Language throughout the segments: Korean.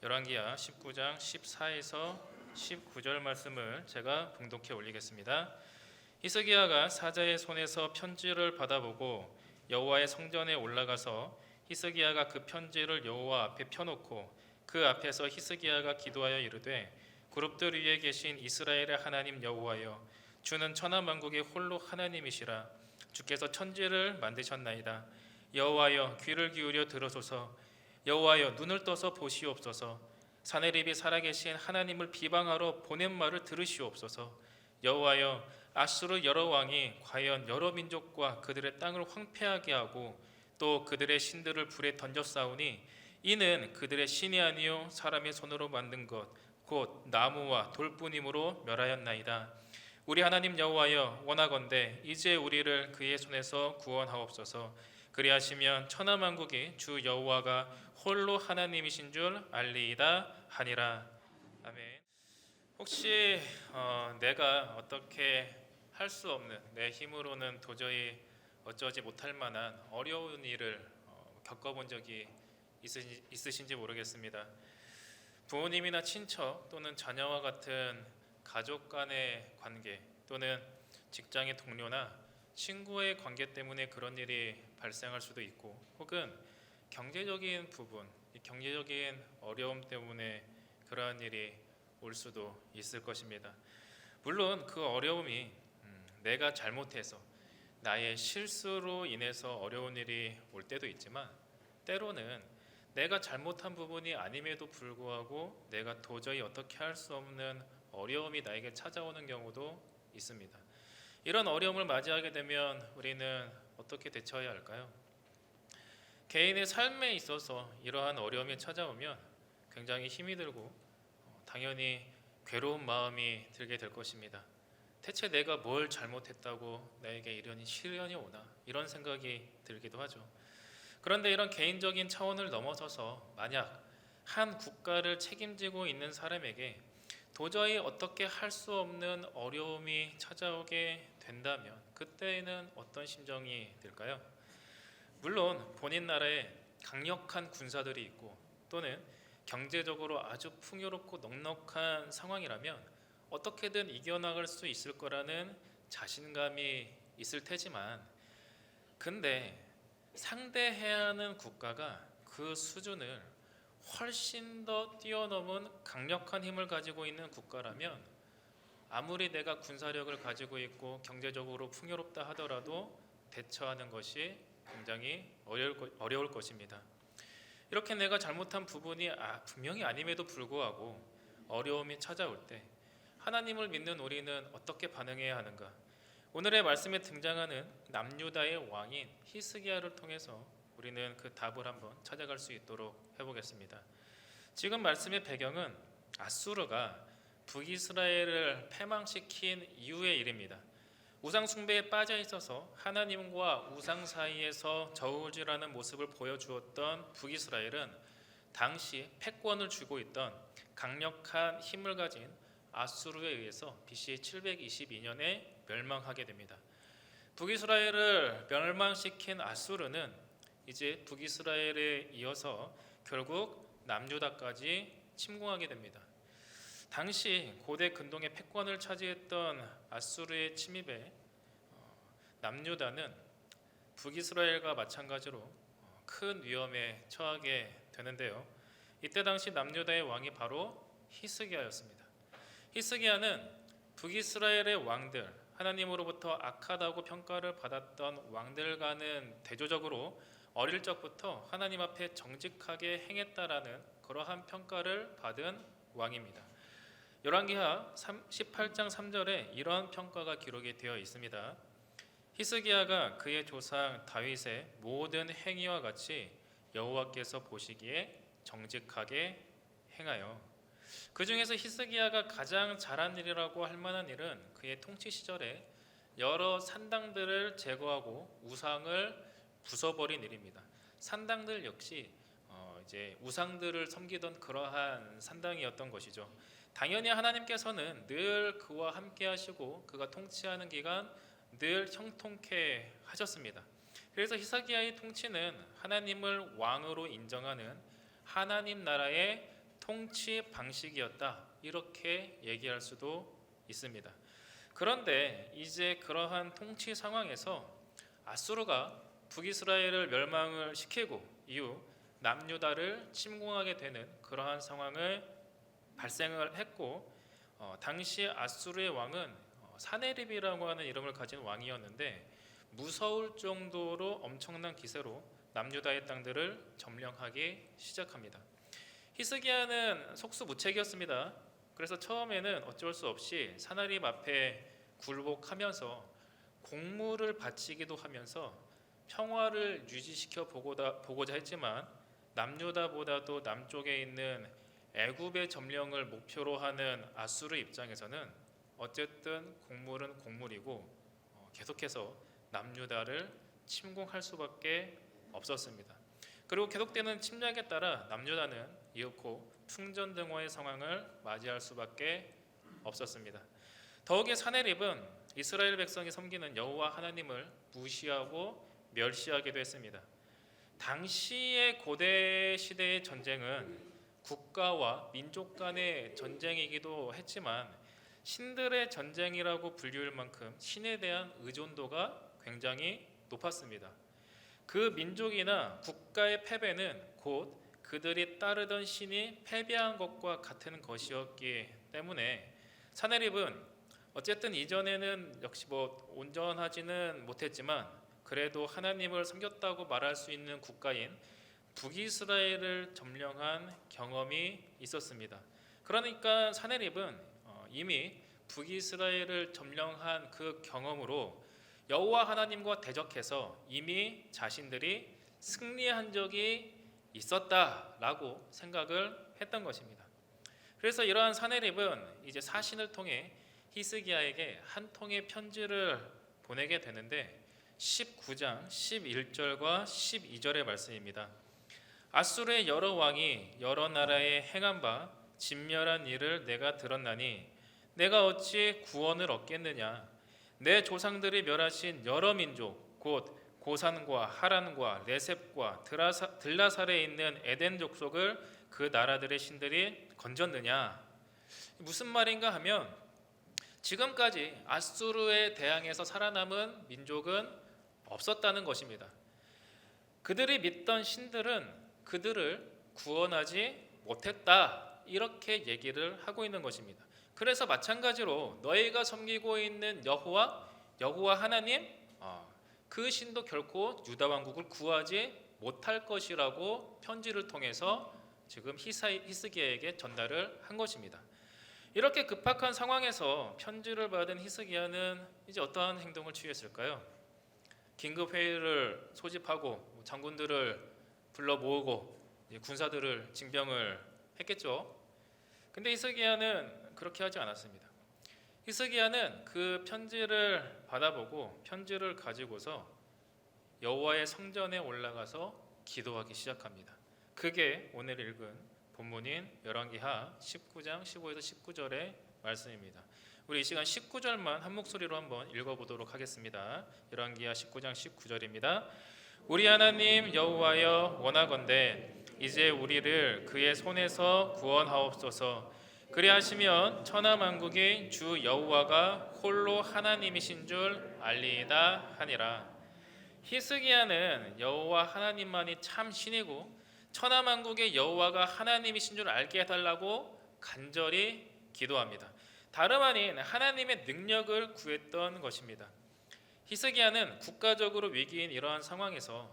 열왕기하 19장 14에서 19절 말씀을 제가 봉독해 올리겠습니다. 히스기야가 사자의 손에서 편지를 받아보고 여호와의 성전에 올라가서 히스기야가 그 편지를 여호와 앞에 펴놓고 그 앞에서 히스기야가 기도하여 이르되 그룹들 위에 계신 이스라엘의 하나님 여호와여, 주는 천하만국의 홀로 하나님이시라. 주께서 천지를 만드셨나이다. 여호와여, 귀를 기울여 들으소서. 여호와여, 눈을 떠서 보시옵소서. 사내립이 살아계신 하나님을 비방하러 보낸 말을 들으시옵소서. 여호와여, 아수르 여러 왕이 과연 여러 민족과 그들의 땅을 황폐하게 하고 또 그들의 신들을 불에 던졌사오니 이는 그들의 신이 아니요 사람의 손으로 만든 것 곧 나무와 돌뿐이므로 멸하였나이다. 우리 하나님 여호와여, 원하건대 이제 우리를 그의 손에서 구원하옵소서. 그리하시면 천하만국이 주 여호와가 홀로 하나님이신 줄 알리이다 하니라. 아멘. 혹시 내가 어떻게 할 수 없는, 내 힘으로는 도저히 어쩌지 못할 만한 어려운 일을 겪어본 적이 있으신지 모르겠습니다. 부모님이나 친척 또는 자녀와 같은 가족 간의 관계 또는 직장의 동료나 친구의 관계 때문에 그런 일이 발생할 수도 있고, 혹은 경제적인 부분, 경제적인 어려움 때문에 그러한 일이 올 수도 있을 것입니다. 물론 그 어려움이 내가 잘못해서 나의 실수로 인해서 어려운 일이 올 때도 있지만, 때로는 내가 잘못한 부분이 아님에도 불구하고 내가 도저히 어떻게 할 수 없는 어려움이 나에게 찾아오는 경우도 있습니다. 이런 어려움을 맞이하게 되면 우리는 어떻게 대처해야 할까요? 개인의 삶에 있어서 이러한 어려움이 찾아오면 굉장히 힘이 들고 당연히 괴로운 마음이 들게 될 것입니다. 대체 내가 뭘 잘못했다고 나에게 이런 시련이 오나, 이런 생각이 들기도 하죠. 그런데 이런 개인적인 차원을 넘어서서 만약 한 국가를 책임지고 있는 사람에게 도저히 어떻게 할 수 없는 어려움이 찾아오게 된다면 그때는 어떤 심정이 들까요? 물론 본인 나라에 강력한 군사들이 있고 또는 경제적으로 아주 풍요롭고 넉넉한 상황이라면 어떻게든 이겨나갈 수 있을 거라는 자신감이 있을 테지만, 근데 상대해야 하는 국가가 그 수준을 훨씬 더 뛰어넘은 강력한 힘을 가지고 있는 국가라면 아무리 내가 군사력을 가지고 있고 경제적으로 풍요롭다 하더라도 대처하는 것이 굉장히 어려울 것입니다. 이렇게 내가 잘못한 부분이 분명히 아님에도 불구하고 어려움이 찾아올 때 하나님을 믿는 우리는 어떻게 반응해야 하는가? 오늘의 말씀에 등장하는 남유다의 왕인 히스기야를 통해서 우리는 그 답을 한번 찾아갈 수 있도록 해보겠습니다. 지금 말씀의 배경은 아수르가 북이스라엘을 패망시킨 이후의 일입니다. 우상 숭배에 빠져 있어서 하나님과 우상 사이에서 저울질하는 모습을 보여주었던 북이스라엘은 당시 패권을 쥐고 있던 강력한 힘을 가진 아수르에 의해서 BC 722년에 멸망하게 됩니다. 북이스라엘을 멸망시킨 아수르는 이제 북이스라엘에 이어서 결국 남유다까지 침공하게 됩니다. 당시 고대 근동의 패권을 차지했던 아수르의 침입에 남유다는 북이스라엘과 마찬가지로 큰 위험에 처하게 되는데요. 이때 당시 남유다의 왕이 바로 히스기야였습니다. 히스기야는 북이스라엘의 왕들, 하나님으로부터 악하다고 평가를 받았던 왕들과는 대조적으로 어릴 적부터 하나님 앞에 정직하게 행했다라는 그러한 평가를 받은 왕입니다. 열왕기하 18장 3절에 이러한 평가가 기록이 되어 있습니다. 히스기야가 그의 조상 다윗의 모든 행위와 같이 여호와께서 보시기에 정직하게 행하여, 그 중에서 히스기야가 가장 잘한 일이라고 할 만한 일은 그의 통치 시절에 여러 산당들을 제거하고 우상을 부숴버린 일입니다. 산당들 역시 이제 우상들을 섬기던 그러한 산당이었던 것이죠. 당연히 하나님께서는 늘 그와 함께 하시고 그가 통치하는 기간 늘 형통케 하셨습니다. 그래서 히스기야의 통치는 하나님을 왕으로 인정하는 하나님 나라의 통치 방식이었다, 이렇게 얘기할 수도 있습니다. 그런데 이제 그러한 통치 상황에서 아수르가 북이스라엘을 멸망을 시키고 이후 남유다를 침공하게 되는 그러한 상황을 발생을 했고, 당시 아수르의 왕은 사네립이라고 하는 이름을 가진 왕이었는데 무서울 정도로 엄청난 기세로 남유다의 땅들을 점령하기 시작합니다. 히스기야는 속수무책이었습니다. 그래서 처음에는 어쩔 수 없이 사나립 앞에 굴복하면서 공물을 바치기도 하면서 평화를 유지시켜 보고자 했지만, 남유다보다도 남쪽에 있는 애굽의 점령을 목표로 하는 아수르 입장에서는 어쨌든 공물은 공물이고 계속해서 남유다를 침공할 수밖에 없었습니다. 그리고 계속되는 침략에 따라 남유다는 이윽고 풍전등화의 상황을 맞이할 수밖에 없었습니다. 더욱이 사네립은 이스라엘 백성이 섬기는 여호와 하나님을 무시하고 멸시하기도 했습니다. 당시의 고대 시대의 전쟁은 국가와 민족 간의 전쟁이기도 했지만 신들의 전쟁이라고 불릴 만큼 신에 대한 의존도가 굉장히 높았습니다. 그 민족이나 국가의 패배는 곧 그들이 따르던 신이 패배한 것과 같은 것이었기 때문에 사네립은 어쨌든 이전에는 역시 온전하지는 못했지만 그래도 하나님을 섬겼다고 말할 수 있는 국가인 북이스라엘을 점령한 경험이 있었습니다. 그러니까 사네립은 이미 북이스라엘을 점령한 그 경험으로 여호와 하나님과 대적해서 이미 자신들이 승리한 적이 있었다라고 생각을 했던 것입니다. 그래서 이러한 사네립은 이제 사신을 통해 히스기야에게 한 통의 편지를 보내게 되는데 19장 11절과 12절의 말씀입니다. 아수르의 여러 왕이 여러 나라에 행한 바 진멸한 일을 내가 들었나니 내가 어찌 구원을 얻겠느냐. 내 조상들이 멸하신 여러 민족 곧 고산과 하란과 레셉과 들라살에 있는 에덴 족속을 그 나라들의 신들이 건졌느냐. 무슨 말인가 하면 지금까지 아수르에 대항해서 살아남은 민족은 없었다는 것입니다. 그들이 믿던 신들은 그들을 구원하지 못했다, 이렇게 얘기를 하고 있는 것입니다. 그래서 마찬가지로 너희가 섬기고 있는 여호와 하나님, 그 신도 결코 유다 왕국을 구하지 못할 것이라고 편지를 통해서 지금 히스기야에게 전달을 한 것입니다. 이렇게 급박한 상황에서 편지를 받은 히스기야는 이제 어떠한 행동을 취했을까요? 긴급 회의를 소집하고 장군들을 불러 모으고 군사들을 징병을 했겠죠. 근데 히스기야는 그렇게 하지 않았습니다. 히스기야는 그 편지를 받아보고 편지를 가지고서 여호와의 성전에 올라가서 기도하기 시작합니다. 그게 오늘 읽은 본문인 열왕기하 19장 15에서 19절의 말씀입니다. 우리 이 시간 19절만 한 목소리로 한번 읽어보도록 하겠습니다. 열왕기하 19장 19절입니다. 우리 하나님 여호와여, 원하건대 이제 우리를 그의 손에서 구원하옵소서. 그리하시면 천하만국의 주 여호와가 홀로 하나님이신 줄 알리이다 하니라. 히스기야는 여호와 하나님만이 참 신이고 천하만국의 여호와가 하나님이신 줄 알게 해달라고 간절히 기도합니다. 다름 아닌 하나님의 능력을 구했던 것입니다. 히스기야는 국가적으로 위기인 이러한 상황에서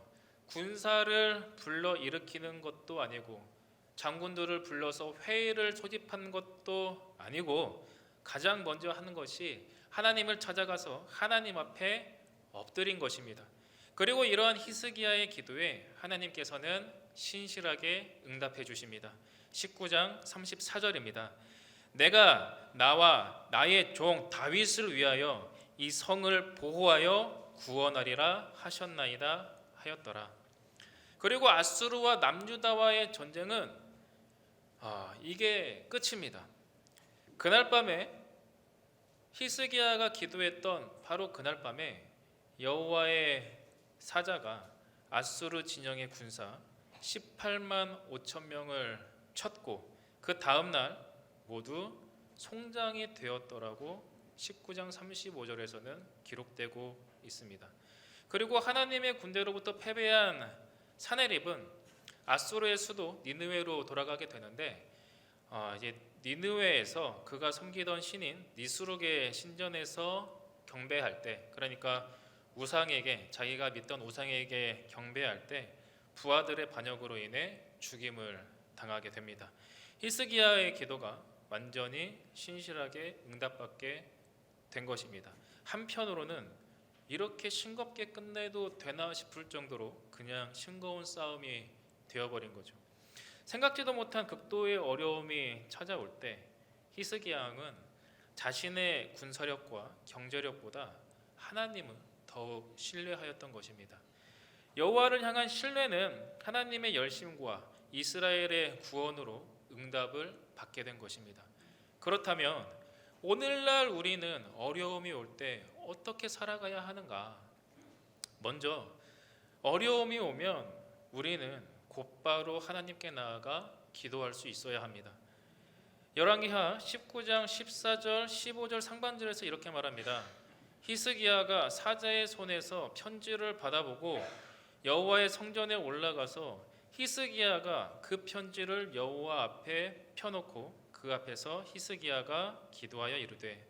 군사를 불러 일으키는 것도 아니고 장군들을 불러서 회의를 소집한 것도 아니고 가장 먼저 하는 것이 하나님을 찾아가서 하나님 앞에 엎드린 것입니다. 그리고 이러한 히스기야의 기도에 하나님께서는 신실하게 응답해 주십니다. 19장 34절입니다. 내가 나와 나의 종 다윗을 위하여 이 성을 보호하여 구원하리라 하셨나이다 하였더라. 그리고 아수르와 남유다와의 전쟁은 이게 끝입니다. 그날 밤에 히스기야가 기도했던 바로 그날 밤에 여호와의 사자가 아수르 진영의 군사 18만 5천 명을 쳤고 그 다음 날 모두 송장이 되었더라고 19장 35절에서는 기록되고 있습니다. 그리고 하나님의 군대로부터 패배한 사네립은 아수르의 수도 니느웨로 돌아가게 되는데 이제 니느웨에서 그가 섬기던 신인 니스룩의 신전에서 경배할 때, 그러니까 우상에게, 자기가 믿던 우상에게 경배할 때 부하들의 반역으로 인해 죽임을 당하게 됩니다. 히스기야의 기도가 완전히 신실하게 응답받게 된 것입니다. 한편으로는 이렇게 싱겁게 끝내도 되나 싶을 정도로 그냥 싱거운 싸움이 되어버린 거죠. 생각지도 못한 극도의 어려움이 찾아올 때 히스기야 왕은 자신의 군사력과 경제력보다 하나님을 더욱 신뢰하였던 것입니다. 여호와를 향한 신뢰는 하나님의 열심과 이스라엘의 구원으로 응답을 받게 된 것입니다. 그렇다면 오늘날 우리는 어려움이 올 때 어떻게 살아가야 하는가? 먼저 어려움이 오면 우리는 곧바로 하나님께 나아가 기도할 수 있어야 합니다. 열왕기하 19장 14절 15절 상반절에서 이렇게 말합니다. 히스기야가 사자의 손에서 편지를 받아보고 여호와의 성전에 올라가서 히스기야가 그 편지를 여호와 앞에 펴놓고 그 앞에서 히스기야가 기도하여 이르되,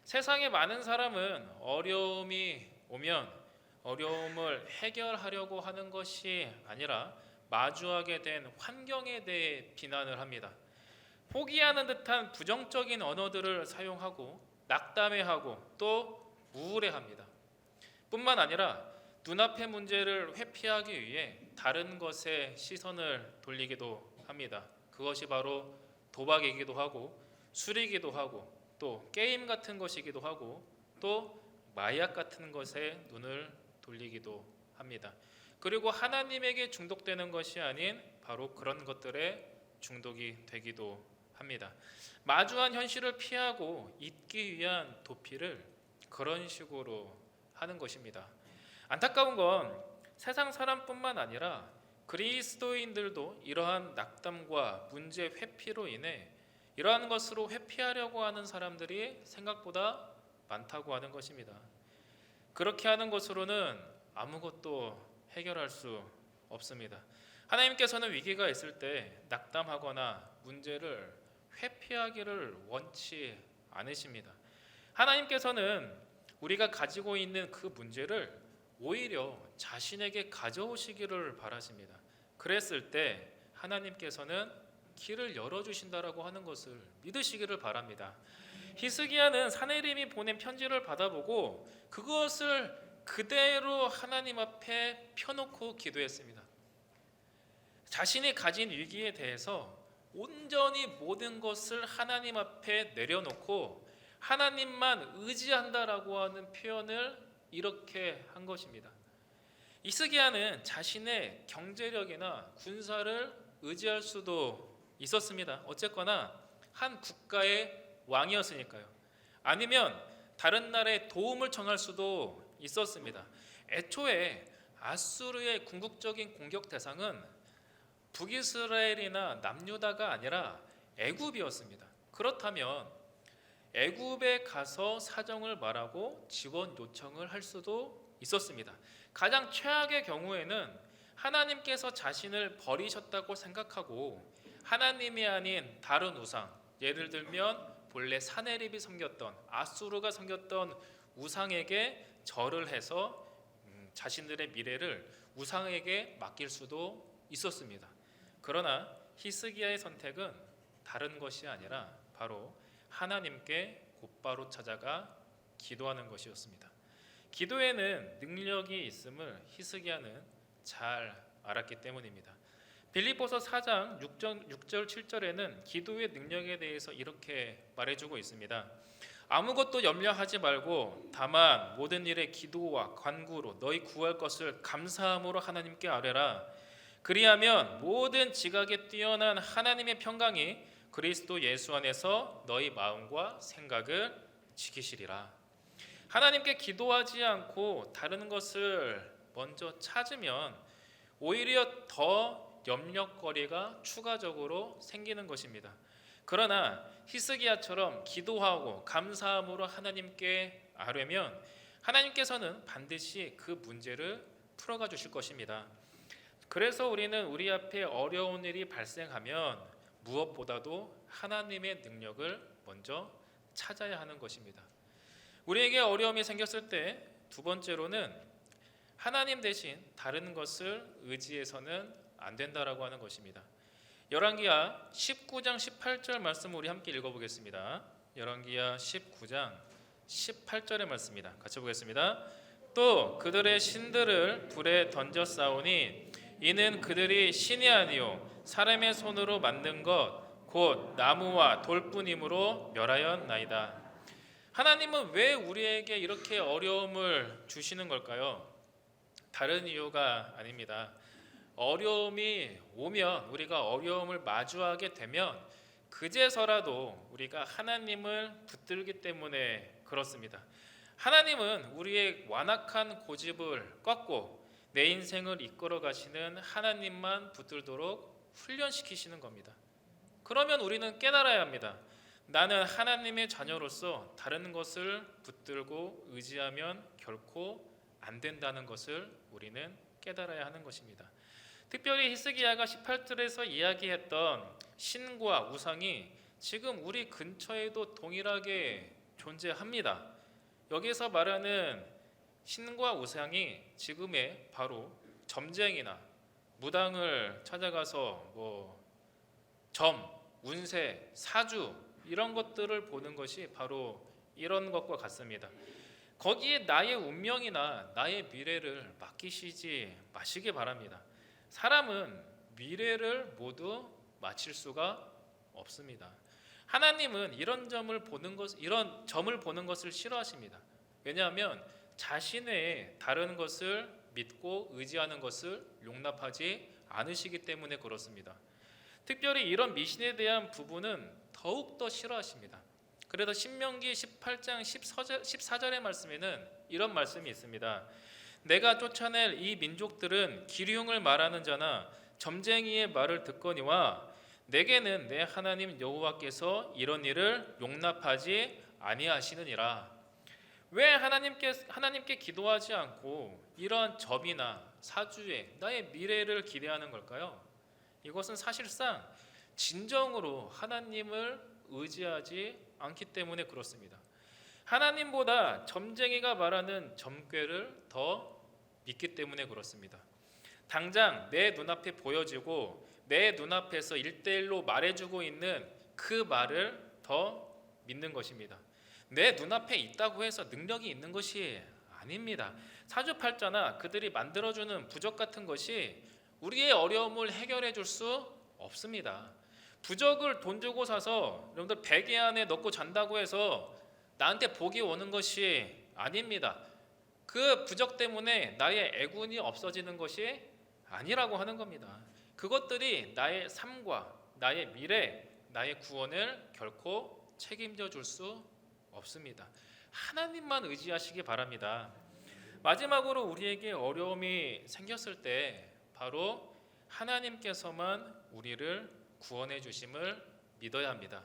세상에 많은 사람은 어려움이 오면 어려움을 해결하려고 하는 것이 아니라 마주하게 된 환경에 대해 비난을 합니다. 포기하는 듯한 부정적인 언어들을 사용하고 낙담해하고 또 우울해합니다. 뿐만 아니라 눈앞의 문제를 회피하기 위해 다른 것에 시선을 돌리기도 합니다. 그것이 바로 도박이기도 하고 술이기도 하고 또 게임 같은 것이기도 하고 또 마약 같은 것에 눈을 돌리기도 합니다. 그리고 하나님에게 중독되는 것이 아닌 바로 그런 것들에 중독이 되기도 합니다. 마주한 현실을 피하고 잊기 위한 도피를 그런 식으로 하는 것입니다. 안타까운 건 세상 사람뿐만 아니라 그리스도인들도 이러한 낙담과 문제 회피로 인해 이러한 것으로 회피하려고 하는 사람들이 생각보다 많다고 하는 것입니다. 그렇게 하는 것으로는 아무것도 해결할 수 없습니다. 하나님께서는 위기가 있을 때 낙담하거나 문제를 회피하기를 원치 않으십니다. 하나님께서는 우리가 가지고 있는 그 문제를 오히려 자신에게 가져오시기를 바라십니다. 그랬을 때 하나님께서는 길을 열어주신다라고 하는 것을 믿으시기를 바랍니다. 히스기야는 사네립이 보낸 편지를 받아보고 그것을 그대로 하나님 앞에 펴놓고 기도했습니다. 자신이 가진 위기에 대해서 온전히 모든 것을 하나님 앞에 내려놓고 하나님만 의지한다라고 하는 표현을 이렇게 한 것입니다. 히스기야는 자신의 경제력이나 군사를 의지할 수도 있었습니다. 어쨌거나 한 국가의 왕이었으니까요. 아니면 다른 나라의 도움을 청할 수도 있었습니다. 애초에 아수르의 궁극적인 공격 대상은 북이스라엘이나 남유다가 아니라 애굽이었습니다. 그렇다면 애굽에 가서 사정을 말하고 지원 요청을 할 수도 있었습니다. 가장 최악의 경우에는 하나님께서 자신을 버리셨다고 생각하고 하나님이 아닌 다른 우상, 예를 들면 본래 사네립이 섬겼던 아수르가 섬겼던 우상에게 절을 해서 자신들의 미래를 우상에게 맡길 수도 있었습니다. 그러나 히스기야의 선택은 다른 것이 아니라 바로 하나님께 곧바로 찾아가 기도하는 것이었습니다. 기도에는 능력이 있음을 히스기야는 잘 알았기 때문입니다. 빌립보서 4장 6절 7절에는 기도의 능력에 대해서 이렇게 말해주고 있습니다. 아무것도 염려하지 말고 다만 모든 일에 기도와 간구로 너희 구할 것을 감사함으로 하나님께 아뢰라. 그리하면 모든 지각에 뛰어난 하나님의 평강이 그리스도 예수 안에서 너희 마음과 생각을 지키시리라. 하나님께 기도하지 않고 다른 것을 먼저 찾으면 오히려 더 염려거리가 추가적으로 생기는 것입니다. 그러나 히스기야처럼 기도하고 감사함으로 하나님께 아뢰면 하나님께서는 반드시 그 문제를 풀어가 주실 것입니다. 그래서 우리는 우리 앞에 어려운 일이 발생하면 무엇보다도 하나님의 능력을 먼저 찾아야 하는 것입니다. 우리에게 어려움이 생겼을 때 두 번째로는 하나님 대신 다른 것을 의지해서는 안 된다라고 하는 것입니다. 열왕기하 19장 18절 말씀을 우리 함께 읽어보겠습니다. 열왕기하 19장 18절의 말씀입니다. 같이 보겠습니다. 또 그들의 신들을 불에 던져 싸우니 이는 그들이 신이 아니요 사람의 손으로 만든 것 곧 나무와 돌뿐이므로 멸하였나이다. 하나님은 왜 우리에게 이렇게 어려움을 주시는 걸까요? 다른 이유가 아닙니다. 어려움이 오면, 우리가 어려움을 마주하게 되면 그제서라도 우리가 하나님을 붙들기 때문에 그렇습니다. 하나님은 우리의 완악한 고집을 꺾고 내 인생을 이끌어 가시는 하나님만 붙들도록 훈련시키시는 겁니다. 그러면 우리는 깨달아야 합니다. 나는 하나님의 자녀로서 다른 것을 붙들고 의지하면 결코 안 된다는 것을 우리는 깨달아야 하는 것입니다. 특별히 히스기야가 18절에서 이야기했던 신과 우상이 지금 우리 근처에도 동일하게 존재합니다. 여기서 말하는 신과 우상이 지금의 바로 점쟁이나 무당을 찾아가서 점, 운세, 사주 이런 것들을 보는 것이 바로 이런 것과 같습니다. 거기에 나의 운명이나 나의 미래를 맡기시지 마시기 바랍니다. 사람은 미래를 모두 맞힐 수가 없습니다. 하나님은 이런 점을 보는 것을 싫어하십니다. 왜냐하면 자신의 다른 것을 믿고 의지하는 것을 용납하지 않으시기 때문에 그렇습니다. 특별히 이런 미신에 대한 부분은 더욱더 싫어하십니다. 그래서 신명기 18장 14절의 말씀에는 이런 말씀이 있습니다. 내가 쫓아낼 이 민족들은 기륭을 말하는 자나 점쟁이의 말을 듣거니와 내게는 내 하나님 여호와께서 이런 일을 용납하지 아니하시느니라. 왜 하나님께 기도하지 않고 이러한 점이나 사주에 나의 미래를 기대하는 걸까요? 이것은 사실상 진정으로 하나님을 의지하지 않기 때문에 그렇습니다. 하나님보다 점쟁이가 말하는 점괘를 더 믿기 때문에 그렇습니다. 당장 내 눈앞에 보여지고 내 눈앞에서 1대1로 말해주고 있는 그 말을 더 믿는 것입니다. 내 눈앞에 있다고 해서 능력이 있는 것이 아닙니다. 사주팔자나 그들이 만들어주는 부적 같은 것이 우리의 어려움을 해결해 줄 수 없습니다. 부적을 돈 주고 사서 여러분들 베개 안에 넣고 잔다고 해서 나한테 복이 오는 것이 아닙니다. 그 부적 때문에 나의 애군이 없어지는 것이 아니라고 하는 겁니다. 그것들이 나의 삶과 나의 미래, 나의 구원을 결코 책임져 줄 수 없습니다. 하나님만 의지하시기 바랍니다. 마지막으로 우리에게 어려움이 생겼을 때 바로 하나님께서만 우리를 구원해 주심을 믿어야 합니다.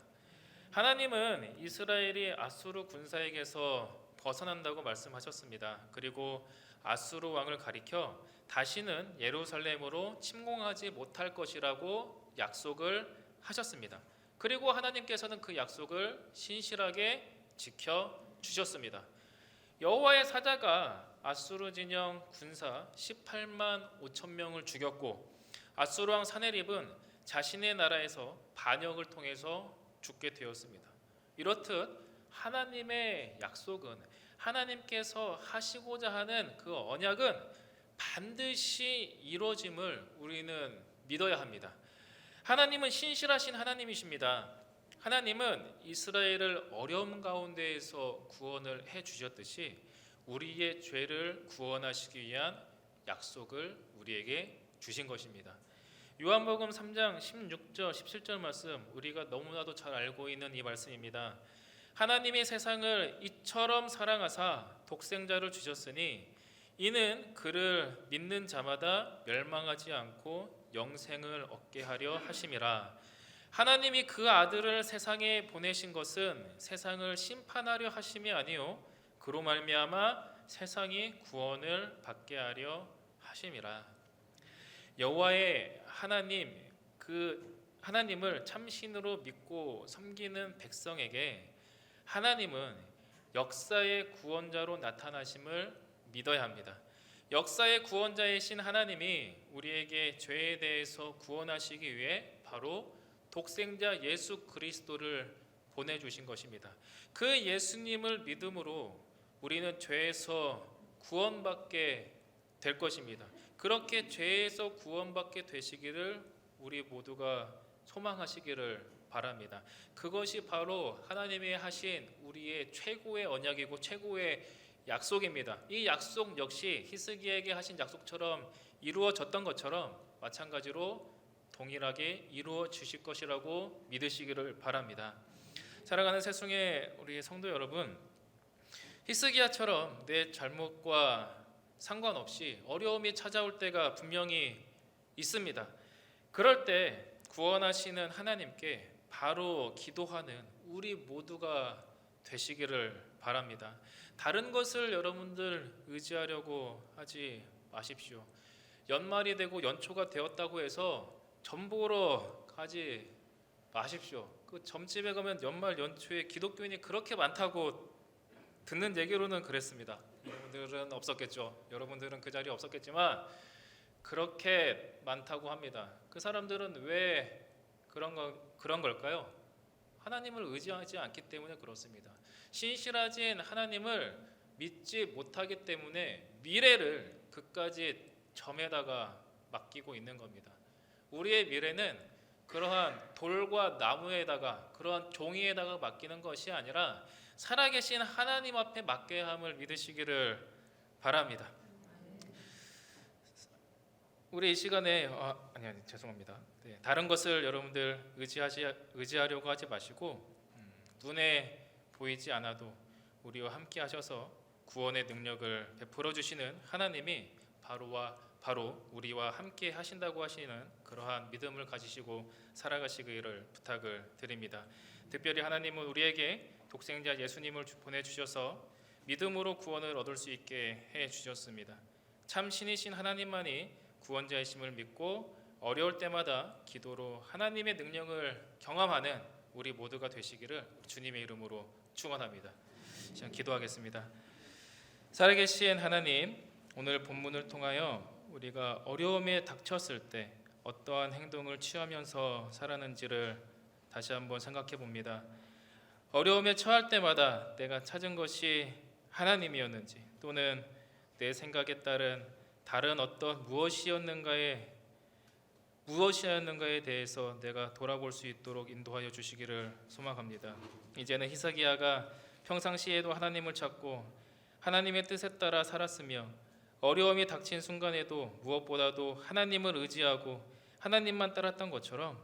하나님은 이스라엘이 아수르 군사에게서 벗어난다고 말씀하셨습니다. 그리고 아수르 왕을 가리켜 다시는 예루살렘으로 침공하지 못할 것이라고 약속을 하셨습니다. 그리고 하나님께서는 그 약속을 신실하게 지켜 주셨습니다. 여호와의 사자가 아수르 진영 군사 18만 5천 명을 죽였고 아수르 왕 사네립은 자신의 나라에서 반역을 통해서 죽게 되었습니다. 이렇듯 하나님의 약속은, 하나님께서 하시고자 하는 그 언약은 반드시 이루어짐을 우리는 믿어야 합니다. 하나님은 신실하신 하나님이십니다. 하나님은 이스라엘을 어려움 가운데에서 구원을 해 주셨듯이 우리의 죄를 구원하시기 위한 약속을 우리에게 주신 것입니다. 요한복음 3장 16절 17절 말씀, 우리가 너무나도 잘 알고 있는 이 말씀입니다. 하나님이 세상을 이처럼 사랑하사 독생자를 주셨으니 이는 그를 믿는 자마다 멸망하지 않고 영생을 얻게 하려 하심이라. 하나님이 그 아들을 세상에 보내신 것은 세상을 심판하려 하심이 아니요 그로 말미암아 세상이 구원을 받게 하려 하심이라. 여호와의 하나님, 그 하나님을 참신으로 믿고 섬기는 백성에게 하나님은 역사의 구원자로 나타나심을 믿어야 합니다. 역사의 구원자이신 하나님이 우리에게 죄에 대해서 구원하시기 위해 바로 독생자 예수 그리스도를 보내주신 것입니다. 그 예수님을 믿음으로 우리는 죄에서 구원받게 될 것입니다. 그렇게 죄에서 구원받게 되시기를 우리 모두가 소망하시기를 바랍니다. 그것이 바로 하나님이 하신 우리의 최고의 언약이고 최고의 약속입니다. 이 약속 역시 히스기야에게 하신 약속처럼 이루어졌던 것처럼 마찬가지로 동일하게 이루어 주실 것이라고 믿으시기를 바랍니다. 사랑하는 새송의 우리 성도 여러분, 히스기야처럼 내 잘못과 상관없이 어려움이 찾아올 때가 분명히 있습니다. 그럴 때 구원하시는 하나님께 바로 기도하는 우리 모두가 되시기를 바랍니다. 다른 것을 여러분들 의지하려고 하지 마십시오. 연말이 되고 연초가 되었다고 해서 점 보러 가지 마십시오. 그 점집에 가면 연말 연초에 기독교인이 그렇게 많다고 듣는 얘기로는 그랬습니다. 여러분들은 없었겠죠. 여러분들은 그 자리에 없었겠지만 그렇게 많다고 합니다. 그 사람들은 왜 그런 걸까요? 하나님을 의지하지 않기 때문에 그렇습니다. 신실하신 하나님을 믿지 못하기 때문에 미래를 그까지 점에다가 맡기고 있는 겁니다. 우리의 미래는 그러한 돌과 나무에다가 그러한 종이에다가 맡기는 것이 아니라 살아계신 하나님 앞에 맡겨야 함을 믿으시기를 바랍니다. 우리 이 시간에 죄송합니다. 다른 것을 여러분들 의지하려고 하지 마시고 눈에 보이지 않아도 우리와 함께 하셔서 구원의 능력을 베풀어 주시는 하나님이 바로 우리와 함께 하신다고 하시는 그러한 믿음을 가지시고 살아가시기를 부탁을 드립니다. 특별히 하나님은 우리에게 독생자 예수님을 보내주셔서 믿음으로 구원을 얻을 수 있게 해주셨습니다. 참 신이신 하나님만이 구원자이심을 믿고 어려울 때마다 기도로 하나님의 능력을 경험하는 우리 모두가 되시기를 주님의 이름으로 축원합니다. 시간 기도하겠습니다. 살아계신 하나님, 오늘 본문을 통하여 우리가 어려움에 닥쳤을 때 어떠한 행동을 취하면서 살았는지를 다시 한번 생각해 봅니다. 어려움에 처할 때마다 내가 찾은 것이 하나님이었는지 또는 내 생각에 따른 다른 어떤 무엇이었는가에 대해서 내가 돌아볼 수 있도록 인도하여 주시기를 소망합니다. 이제는 히스기야가 평상시에도 하나님을 찾고 하나님의 뜻에 따라 살았으며 어려움이 닥친 순간에도 무엇보다도 하나님을 의지하고 하나님만 따랐던 것처럼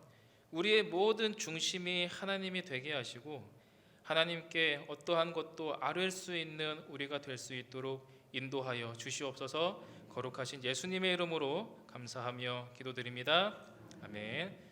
우리의 모든 중심이 하나님이 되게 하시고 하나님께 어떠한 것도 아뢰 수 있는 우리가 될 수 있도록 인도하여 주시옵소서. 거룩하신 예수님의 이름으로 감사하며 기도드립니다. 아멘.